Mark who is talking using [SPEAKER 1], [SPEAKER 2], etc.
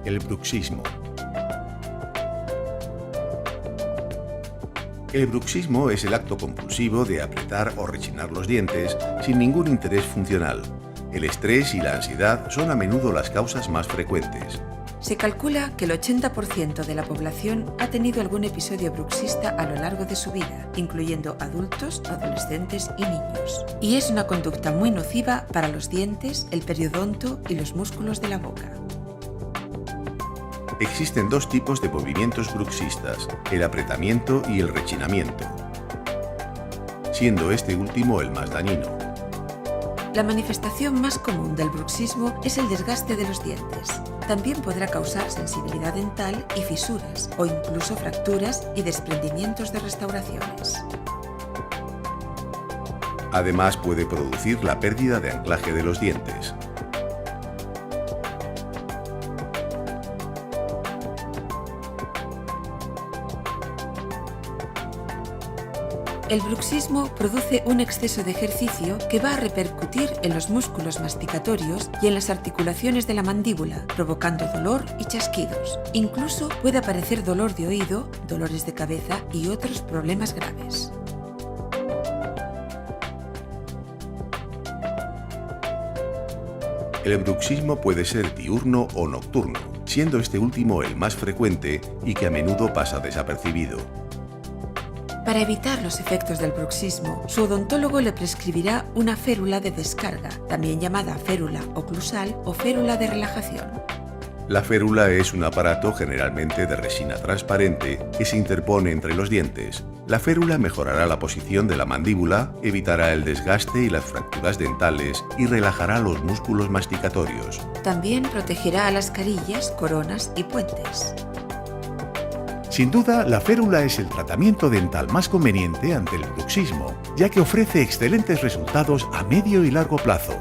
[SPEAKER 1] El bruxismo. El bruxismo es el acto compulsivo de apretar o rechinar los dientes sin ningún interés funcional. El estrés y la ansiedad son a menudo las causas más frecuentes.
[SPEAKER 2] Se calcula que el 80% de la población ha tenido algún episodio bruxista a lo largo de su vida, incluyendo adultos, adolescentes y niños. Y es una conducta muy nociva para los dientes, el periodonto y los músculos de la boca.
[SPEAKER 1] Existen dos tipos de movimientos bruxistas, el apretamiento y el rechinamiento, siendo este último el más dañino.
[SPEAKER 2] La manifestación más común del bruxismo es el desgaste de los dientes. También podrá causar sensibilidad dental y fisuras, o incluso fracturas y desprendimientos de restauraciones.
[SPEAKER 1] Además, puede producir la pérdida de anclaje de los dientes.
[SPEAKER 2] El bruxismo produce un exceso de ejercicio que va a repercutir en los músculos masticatorios y en las articulaciones de la mandíbula, provocando dolor y chasquidos. Incluso puede aparecer dolor de oído, dolores de cabeza y otros problemas graves.
[SPEAKER 1] El bruxismo puede ser diurno o nocturno, siendo este último el más frecuente y que a menudo pasa desapercibido.
[SPEAKER 2] Para evitar los efectos del bruxismo, su odontólogo le prescribirá una férula de descarga, también llamada férula oclusal o férula de relajación.
[SPEAKER 1] La férula es un aparato generalmente de resina transparente que se interpone entre los dientes. La férula mejorará la posición de la mandíbula, evitará el desgaste y las fracturas dentales y relajará los músculos masticatorios.
[SPEAKER 2] También protegerá a las carillas, coronas y puentes.
[SPEAKER 3] Sin duda, la férula es el tratamiento dental más conveniente ante el bruxismo, ya que ofrece excelentes resultados a medio y largo plazo.